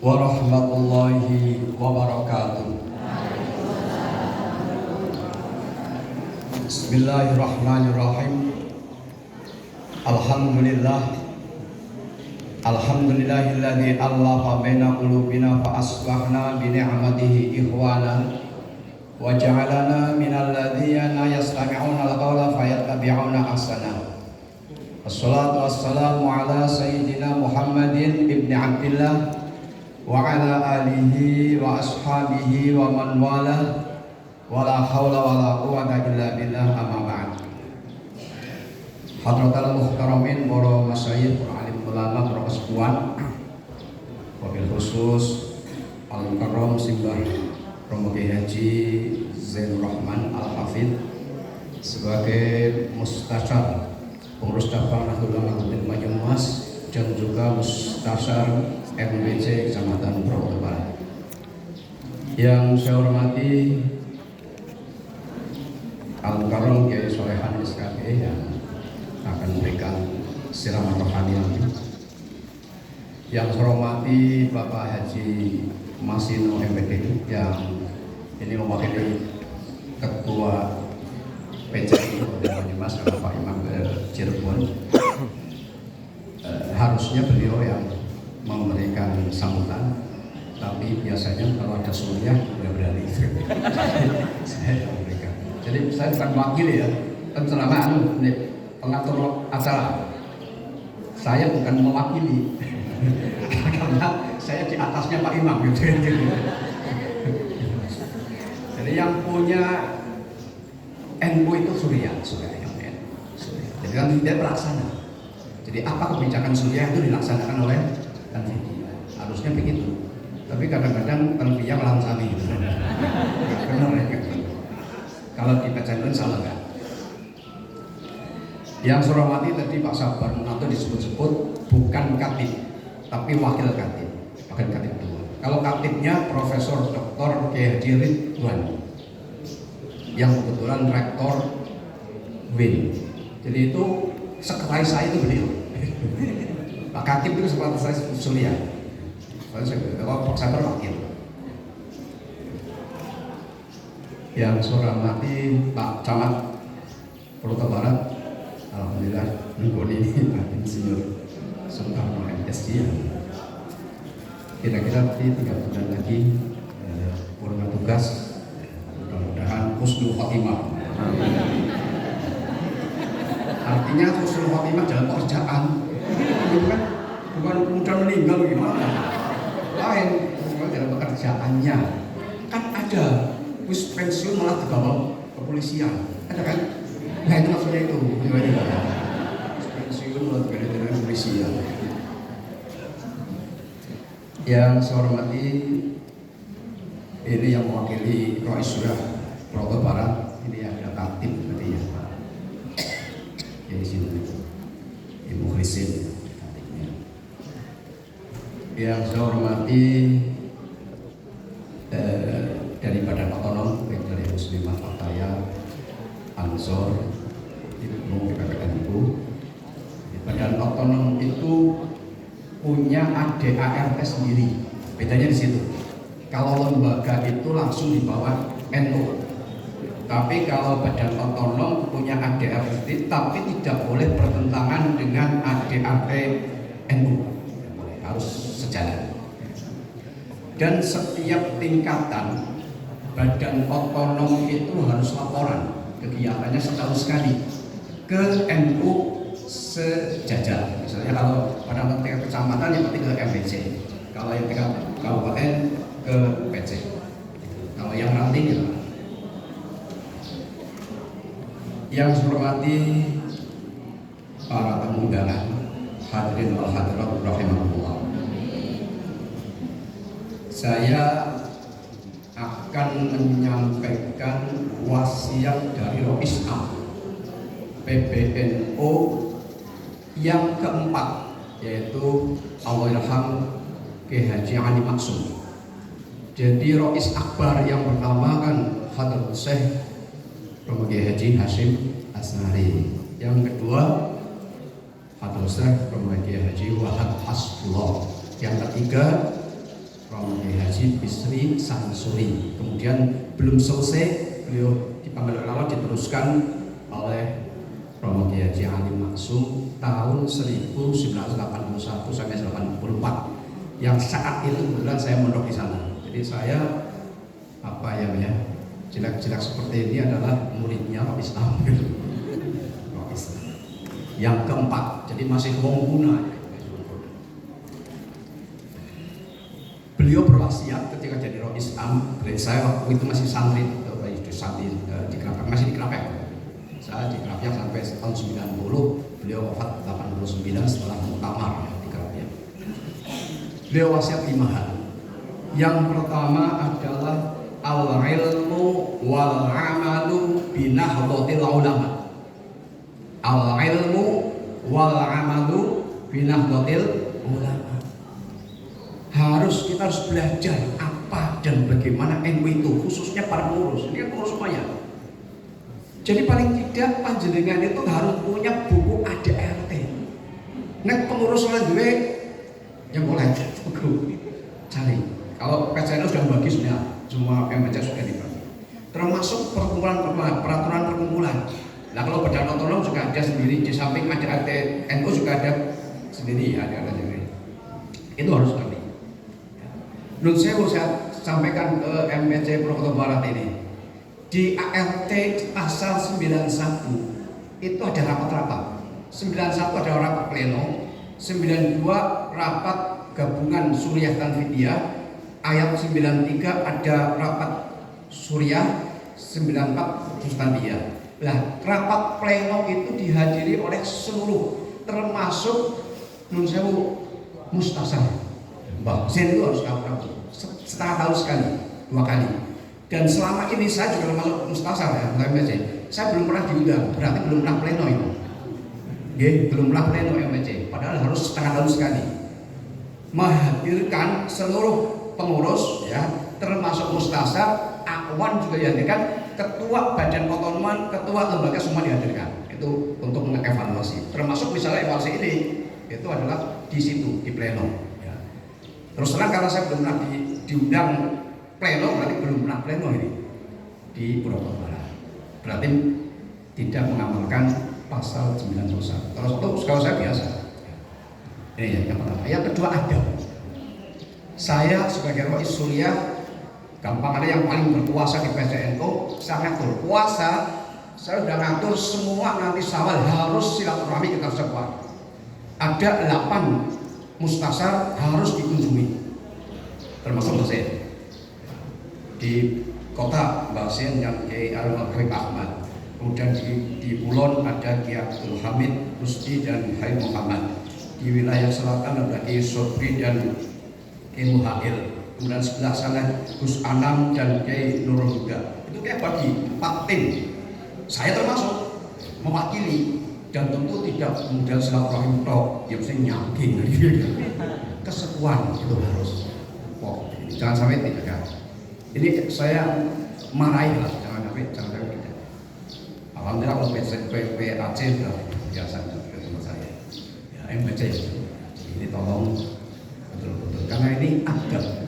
warahmatullahi wabarakatuh. Bismillahirrahmanirrahim. Alhamdulillahilladzi allafa baina qulubina fa asbahna bi ni'matihi ikhwana wa ja'alana minal ladzina yastami'una al-qawla fayattabi'una ahsana. Wassalatu wassalamu ala sayyidina Muhammadin ibni Abdillah wa ala alihi wa ashabihi wa man walah wa la hawla wa la quwwata illa billah, amma ba'd. Hadratal muhtaramin, para masyayikh, para alim ulama, para kesepuhan, wabil khusus Al-Mukarram Simbah Romo Kiai Haji Zainur Rahman Al-Hafidh sebagai mustasyar pengurus cabang Nahdlatul Ulama Banyumas dan juga mustasyar MBC Kecamatan Probolinggo Barat. Yang saya hormati Al-Mukarram Kiai Solehan SKP yang akan memberikan siraman rohani nanti. Yang saya hormati Bapak Haji Masino MPD yang ini mewakili Ketua PCI Banyumas, Pak Imam Cirebon. Harusnya beliau yang memberikan sambutan, tapi biasanya kalau ada suriah beliau berani. Saya yang memberikan. Jadi saya bukan wakil ya, penceramah pengatur acara. Saya bukan mewakili karena saya di atasnya Pak Imam gitu. Jadi yang punya NU itu Surya. Jadi kan tidak pelaksana. Jadi apa kebijakan Surya itu dilaksanakan oleh Tanfiya. Harusnya begitu. Tapi kadang-kadang Tanfiya melaksanakan gitu. Nggak benar ya. Kalau dibacakan salah kan. Yang saya hormati tadi Pak Sabar Munato disebut-sebut bukan katib, tapi wakil katib, wakil katib dua. Kalau katibnya Profesor Dr. Kiai Haji Ridwan, yang kebetulan rektor WIN. Jadi itu sekretaris saya itu beliau. Pak Katib itu sekretaris saya Surya. Kalau Pak Sabar wakil. Yang saya hormati Pak Camat Probolinggo Barat, alhamdulillah menggoni Pak Insinyur Soekarno MSc. Kira-kira nanti 3 bulan lagi purna tugas. Mudah-mudahan husnul khotimah. Artinya husnul khotimah dalam pekerjaan, bukan kemudian meninggal gimana? Lain, dalam pekerjaannya. Kan ada bus pensiun malah dibawa kepolisian, ada kan? Nah itu maksudnya itu. Bus pensiun malah dibawa dengan kepolisian. Yang saya hormati ini yang mewakili Rois Surah Probolinggo Barat, ini ada katib berarti ya, di sini Ibu Christine katibnya. Yang saya hormati dari Badan Otonom, baik dari Muslimat Fataya, Ansor, Ibnu PPNU. Badan Otonom itu punya ADART sendiri, bedanya di situ. Kalau lembaga itu langsung di bawah NU. Tapi kalau badan otonom punya ADART, tapi tidak boleh bertentangan dengan ADART NU. Harus sejalan. Dan setiap tingkatan badan otonom itu harus laporan kegiatannya setahun sekali ke NU sejajar. Misalnya kalau pada tingkat kecamatan yang penting ke MPC, kalau yang tingkat kabupaten ke PC. Kalau yang ranting ya. Yang saya hormati para tamu undangan, hadirin wal hadirat rahimahullah. Saya akan menyampaikan wasiat dari Rois A PBNU yang keempat, yaitu Allahyarham Kiai Haji Ali Maksum. Jadi Rois Akbar yang pertama kan Hadratus Syekh Romo Kiai Haji Hashim Asnari. Yang kedua Hadratus Syekh Romo Kiai Haji Wahab Hasbullah. Yang ketiga Romo Haji Bisri Sansuri. Kemudian belum selesai beliau dipanggil Allah, diteruskan oleh Romo Haji Ali Maksum tahun 1981 sampai 84. Yang saat itu kebetulan saya mondok di sana. Jadi saya jelek-jelek seperti ini adalah muridnya Romo Islam. Yang keempat, jadi masih wong guna. Beliau berwasiat ketika jadi Romo Islam. Saya waktu itu masih santri di Kerapia, masih di Kerapia. Saya di Kerapia sampai tahun 90. Beliau wafat 89 setelah muktamar di Kerapia. Beliau wasiat 5 hal. Yang pertama adalah al-ilmu wal-amalu binahdhatil ulama. Al-ilmu wal-amalu binahdhatil ulama. Kita harus belajar apa dan bagaimana NU itu, khususnya para pengurus. Ini kan pengurus semuanya. Jadi paling tidak panjenengan itu harus punya buku ADRT. Nek pengurus oleh duwe yang boleh cari. Kalau PCN sudah bagi semua MBC sudah dibagi. Termasuk peraturan perkumpulan. Nah kalau badan otonom juga ada sendiri, di samping ADRT NU juga ada sendiri, ada sendiri. Itu harus ngerti. Menurut saya sampaikan ke MPC Purwokerto Barat ini, di ART pasal 91 itu ada rapat-rapat. 91 ada rapat pleno, 92 rapat gabungan suriah dan fidyah, ayat 93 ada rapat suriah, 94 mustaniyah. Nah, rapat pleno itu dihadiri oleh seluruh, termasuk mustasar. Mbak Zen itu harus tahu setengah tahun sekali, 2 kali. Dan selama ini saya juga termasuk mustasar ya, saya belum pernah diundang, berarti belum pernah pleno itu. Belum pernah pleno MPC, padahal harus setengah tahun sekali. Menghadirkan seluruh pengurus ya, termasuk mustasar, akwan juga dihadirkan, ketua badan otonoman, ketua lembaga semua dihadirkan. Itu untuk mengevaluasi. Termasuk misalnya evaluasi ini, itu adalah di situ, di pleno. Terus terang karena saya belum pernah diundang pleno, berarti belum pernah pleno ini di Purwokerto Barat. Berarti tidak mengamalkan pasal 91. Terus itu kalau saya biasa. Ini yang pertama. Yang kedua adab. Saya sebagai Rois Suriah, gampang ada yang paling berkuasa di PCNU, saya ngatur puasa. Saya sudah ngatur semua nanti Syawal harus silaturahmi kita semua. Ada 8 mustasar harus dikunjungi, termasuk Mbak di kota Mbak Sen yang Kiai Al-Maghrib Ahmad, kemudian di Kulon ada Kiai Abdul Hamid Rusdi dan Hai Muhammad, di wilayah selatan ada Kiai Sobri dan Kiai Muhail, kemudian sebelah sana Gus Anam dan Kiai Nurul Huda. Itu kayak bagi 4 tim, saya termasuk mewakili. Dan tentu tidak kemudian silaturahim tok, yang saya nyangking kesepuan itu harus jangan sampai tidak. Ini saya marahi lah, jangan sampai tidak. Alhamdulillah kalau PAC sudah biasa teman saya. Ya MPC ini tolong betul-betul karena ini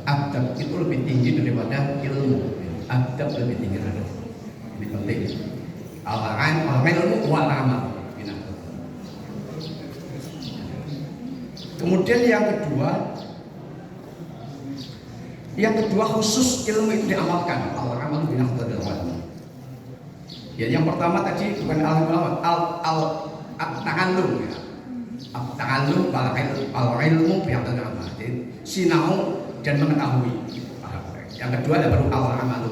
adab itu lebih tinggi daripada ilmu. Adab lebih tinggi daripada ini penting. Ilmu wal amal. Kemudian yang kedua khusus ilmu itu diamalkan. Al-amal binahdhatil ulama. Ya, yang pertama tadi bukan al-ta'allum ya. Al-ta'allum al-ilmu binahdhatil ulama. Jadi sinau dan mengetahui. Yang kedua adalah baru al-amal.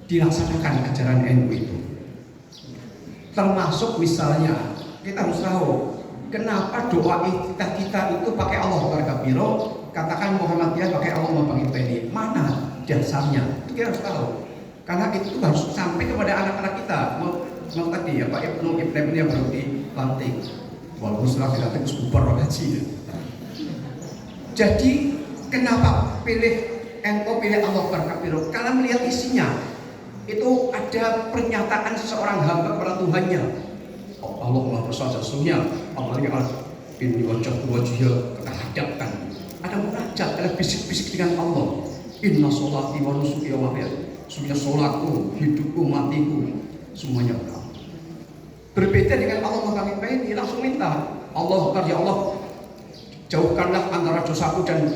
Dilaksanakan ajaran NU itu. Termasuk misalnya kita harus tahu kenapa doa kita itu pakai Allah Akbar, katakan Muhammadiyah pakai Allah ini. Mana dasarnya? Itu kita harus tahu. Karena itu harus sampai kepada anak-anak kita. Mau tadi ya Pak Ibnu yang baru dilantik. Walaupun setelah dilantik bubar haji. Jadi kenapa pilih pilih Allah Akbar? Karena melihat isinya itu ada pernyataan seseorang hamba kepada Tuhannya. Allah besar sesungguhnya, apalagi ini wajah kita hadapkan. Ada munajat, ada bisik-bisik dengan Allah. Inna sholati wa nusuki wa mahyaya. Sesungguhnya sholatku, hidupku, matiku, semuanya untuk Allah. Berbeda dengan Allah maka ini langsung minta. Allah, ya Allah, jauhkanlah antara dosaku dan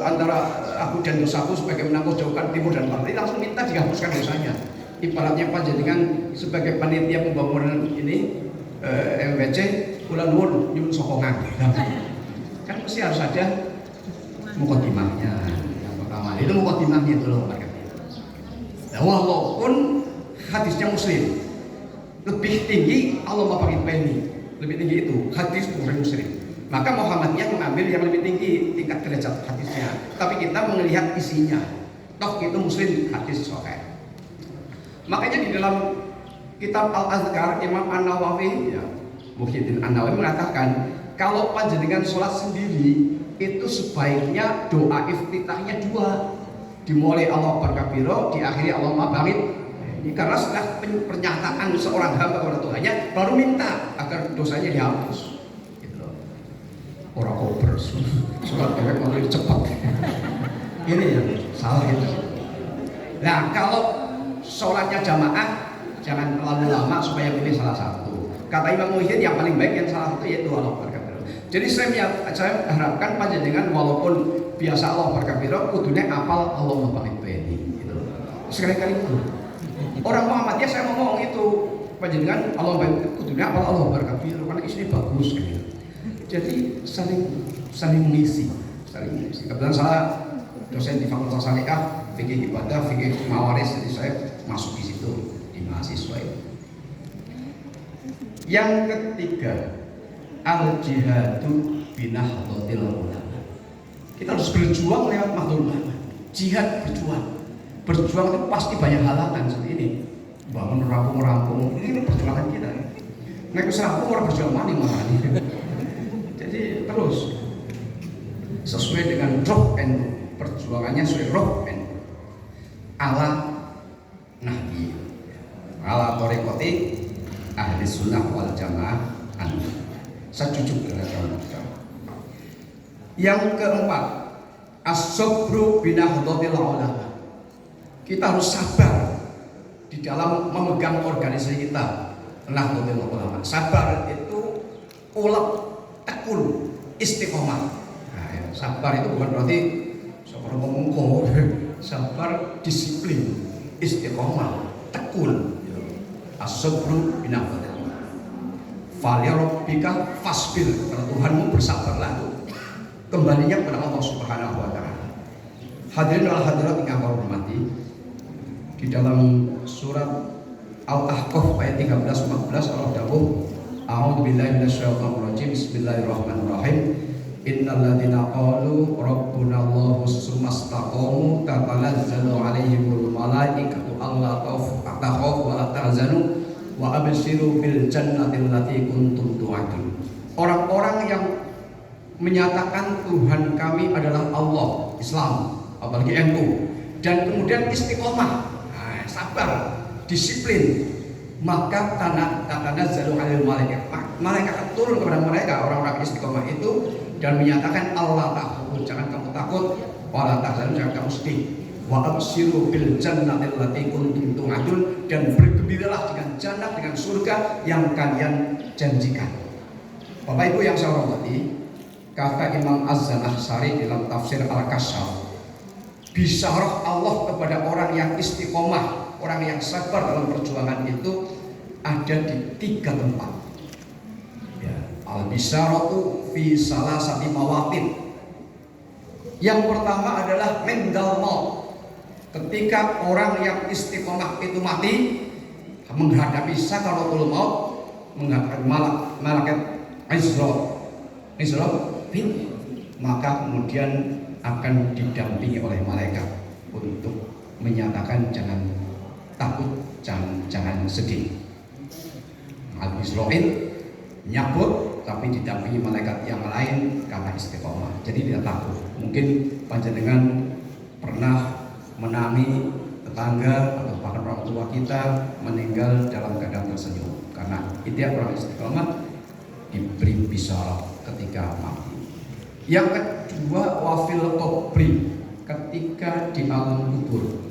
antara aku dan dosaku sebagaimana Kau jauhkan timur dan barat. Langsung minta dihapuskan dosanya. Ibaratnya panjenengan sebagai panitia pembangunan ini MWC kula nuwun nyuwun sokongan. Kan mesti harus ada mukadimahnya. Yang pertama itu mukadimahnya itu loh. Nah, walaupun hadisnya Muslim lebih tinggi Allah mabagitbaini, lebih tinggi itu hadis Bukhari Muslim. Maka Muhammadiyah mengambil yang lebih tinggi tingkat derajat hadisnya. Tapi kita melihat isinya. Toh itu Muslim hadis sahih. Makanya di dalam kitab Al-Azkar Imam An-Nawawi ya, Muhyiddin An-Nawawi mengatakan kalau panjenengan sholat sendiri itu sebaiknya doa iftitahnya dua, dimulai Allah berkabiro, diakhiri Allah mabamit. Ini karena setelah pernyataan seorang hamba kepada Tuhannya baru minta agar dosanya dihapus. Gitu loh. Orang koper sholat dewek kalau cepat. Ini yang salah itu. Nah kalau sholatnya jamaah jangan terlalu lama supaya pilih salah satu. Kata Imam Muhyiddin yang paling baik yang salah satu yaitu Allah berkabiro. Jadi saya harapkan panjenengan walaupun biasa Allah berkabiro, kudunya apal Allah mabagitbaini gitu. Sekali-kali itu. Orang Muhammadiyah saya ngomong itu panjenengan Allah kudunya apal Allah berkabiro karena isinya bagus gitu. Jadi saling mengisi. Kebetulan saya dosen di Fakultas Syariah, fikih ibadah, fikih mawaris, jadi saya masuk di situ di mahasiswa itu. Yang ketiga, al-jihadu binahdlatil ulama. Kita harus berjuang lewat makhluk ulama. Jihad berjuang itu pasti banyak halangan seperti ini. Bangun rampung ini perjuangan kita. Nek wis rampung ora berjuang maning malah. Jadi terus sesuai dengan roh NU, perjuangannya sesuai roh NU. Ala nahdi, ala thariqati ahli sunnah wal jamaah sejujuk dengan jamaah. Yang keempat, as-sabru binahdlatil ulama. Kita harus sabar di dalam memegang organisasi kita. Nahdlatul ulama. Sabar itu ulap, tekun, istiqomah. Nah, ya. Sabar itu bukan berarti sabar ngomong, sabar disiplin, istiqomah, tekun. As-sabru binahdlatil ulama. Falirabbika fasbir, karena Tuhanmu bersabarlah. Kembalinya kepada Allah Subhanahu wa taala. Hadirin wal hadirat yang kami hormati, di dalam surat Al-Ahqaf ayat 13-14 Allah dawuh, a'udzubillahi minasyaitonir rajim, bismillahirrahmanirrahim. Innal ladzina qalu rabbuna Allahu tsumma istaqamu tatanazzalu 'alaihimul malaikatu alla takhafu wa la tahzanu wa abshiru bil jannati allati kuntum tu'adun. Orang-orang yang menyatakan Tuhan kami adalah Allah, Islam, apalagi NU, dan kemudian istiqomah, sabar, disiplin, maka tanazzalu 'alaihil malaikat akan turun kepada mereka orang-orang istiqomah itu dan menyatakan Allah takut, jangan kamu takut, wala tahzanu, jangan kamu sedih, wa abshiru bil jannati allati kuntum tu'adun, dan bergembiralah dengan jannah, dengan surga yang kalian janjikan. Bapak Ibu yang saya hormati, kata Imam Az-Zamakhsyari dalam tafsir Al-Kasyaf, bisyarah Allah kepada orang yang istiqomah, orang yang sabar dalam perjuangan itu ada di 3 tempat. Ya, al-bisyaratu fi salasati mawatin. Yang pertama adalah mendal maut. Ketika orang yang istiqomah itu mati, menghadapi sakaratul maut, menghadapi malaikat Israel, maka kemudian akan didampingi oleh malaikat untuk menyatakan jangan takut, jangan sedih. Al-Israel nyabut tapi didampingi malaikat yang lain karena istiqomah, jadi tidak takut. Mungkin panjenengan pernah menangi tetangga atau bahkan orang tua kita meninggal dalam keadaan tersenyum, karena itu orang istiqomah diberi bisyarah ketika mati. Yang kedua, wafil qabri, ketika di alam kubur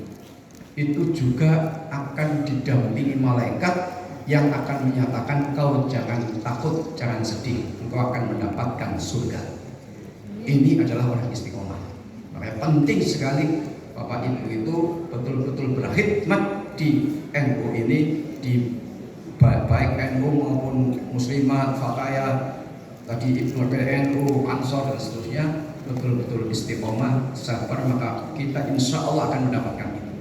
itu juga akan didampingi malaikat yang akan menyatakan kau jangan takut, jangan sedih, engkau akan mendapatkan surga. Ini adalah orang istiqomah. Makanya penting sekali Bapak Ibu itu betul-betul berkhidmat di NU ini, di baik NU maupun Muslimat, Fatayah, tadi Ibnu PNU, Ansor dan seterusnya, betul-betul istiqomah, sabar, maka kita insya Allah akan mendapatkan itu.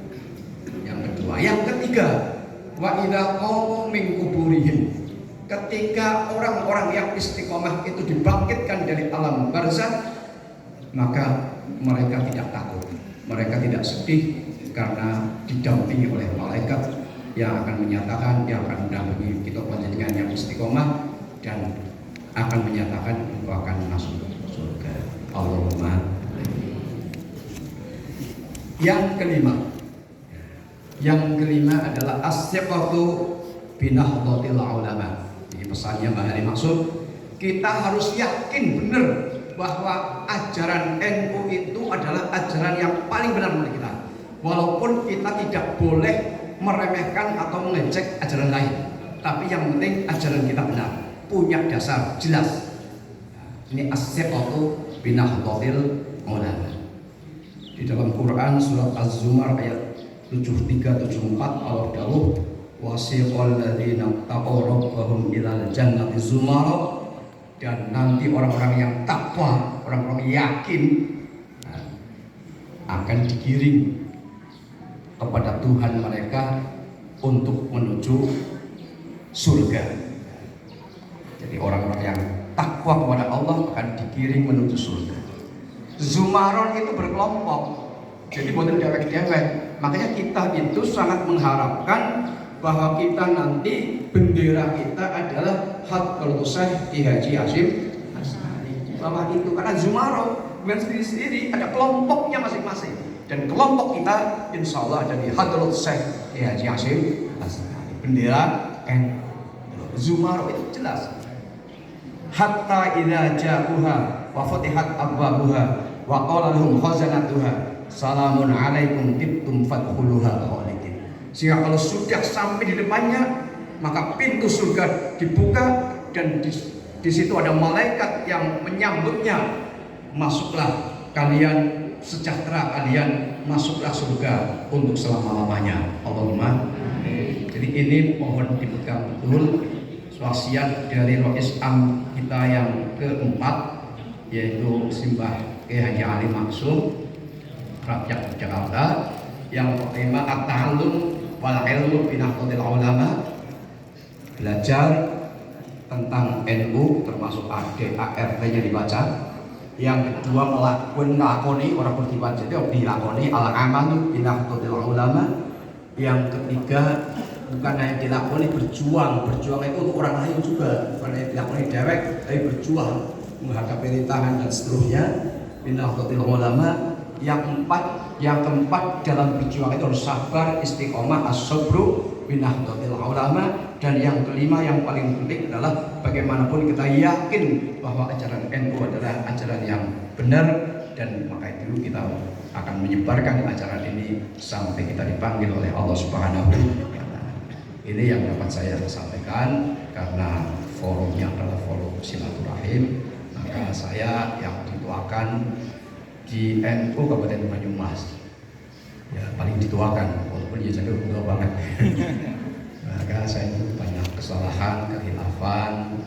Yang kedua, yang ketiga, wa idza qamu min kuburihim, ketika orang-orang yang istiqomah itu dibangkitkan dari alam barzakh, maka mereka tidak takut, mereka tidak sedih, karena didampingi oleh malaikat yang akan menyatakan, yang akan mendampingi kita panjenengan yang istiqomah dan akan menyatakan engkau akan masuk surga. Allahumma. Yang kelima adalah as-siqatu binahdhatil ulama. Ini pesannya Mbak Hari maksud, kita harus yakin benar bahwa ajaran NU itu adalah ajaran yang paling benar menurut kita. Walaupun kita tidak boleh meremehkan atau mengejek ajaran lain, tapi yang penting ajaran kita benar, punya dasar jelas. Ini as-siqatu binahdhatil ulama. Di dalam Quran surat Az-Zumar ayat 73-74 Allah dawuh wasiqal ladzina taqaw rabbahum ilal jannati zumara, dan nanti orang-orang yang takwa, orang-orang yakin akan digiring kepada Tuhan mereka untuk menuju surga. Jadi orang-orang yang takwa kepada Allah akan digiring menuju surga. Zumaron itu berkelompok, jadi bukan dewek-dewek. Makanya kita itu sangat mengharapkan bahwa kita nanti bendera kita adalah Khatul Syekh Ki Haji Hasyim Asy'ari. Bahwa itu karena Zumaron bukan sendiri-sendiri, ada kelompoknya masing-masing. Dan kelompok kita insya Allah ada di Khatul Syekh Ki Haji Hasyim Asy'ari. Bendera Zumaron itu jelas. Hatta idza ja'uha wa futihat abwabuha wa qala lahum khazanatuha salamun alaikum tibtum fadkhuluha khalidin. Sehingga kalau sudah sampai di depannya, maka pintu surga dibuka dan di situ ada malaikat yang menyambutnya. Masuklah kalian sejahtera, kalian masuklah surga untuk selama-lamanya. Allahumma. Jadi ini mohon dipegang betul wasiat dari Rois Am kita yang keempat, yaitu Simbah Ki Haji Ali Maksum Rakyat Jakarta, yang pertama at-ta'allum wal ilmu binahdhatil ulama, belajar tentang NU termasuk ART-nya dibaca. Yang kedua melakoni orang berdibaca itu dilakoni al-amalu binahdhatil ulama. Yang ketiga bukan hanya dilakoni, berjuang itu untuk orang lain juga, bukan hanya dilakoni dewek, tapi berjuang menghadapi rintangan dan seterusnya. Binahdhatil ulama. Yang keempat dalam berjuang itu harus sabar, istiqomah, as-sabru binahdhatil ulama. Dan yang kelima yang paling penting adalah bagaimanapun kita yakin bahwa ajaran NU adalah ajaran yang benar, dan maka itu kita akan menyebarkan ajaran ini sampai kita dipanggil oleh Allah Subhanahu wa Ta'ala. Ini yang dapat saya sampaikan, karena forumnya adalah forum silaturahim, maka saya yang dituakan di NU Kabupaten Banyumas, ya paling dituakan, walaupun dia jadi tua banget. Maka saya itu banyak kesalahan, kehilafan,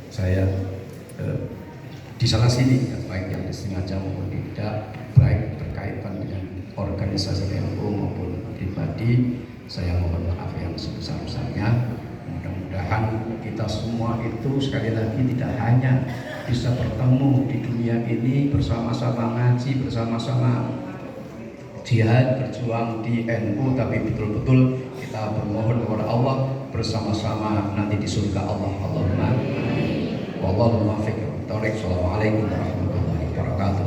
saya di sana sini, ya, baik yang disengaja maupun tidak, baik berkaitan dengan organisasi NU maupun pribadi, saya mohon maaf yang sebesar-besarnya. Mudah-mudahan kita semua itu sekali lagi tidak hanya bisa bertemu di dunia ini bersama-sama ngaji, bersama-sama jihad, berjuang di NU, tapi betul-betul kita bermohon kepada Allah bersama-sama nanti di surga Allah. Allahumma wallahu muwaffiq. Assalamualaikum warahmatullahi wabarakatuh.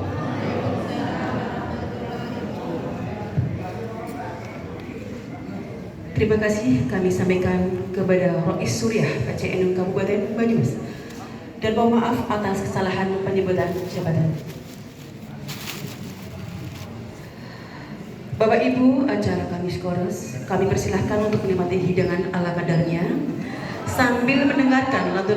Terima kasih kami sampaikan kepada Rois Suriah PCNU Kabupaten Banyumas. dan mohon maaf atas kesalahan penyebutan jabatan. Bapak Ibu, acara kami skores, kami persilahkan untuk menikmati hidangan ala kadarnya sambil mendengarkan lantunan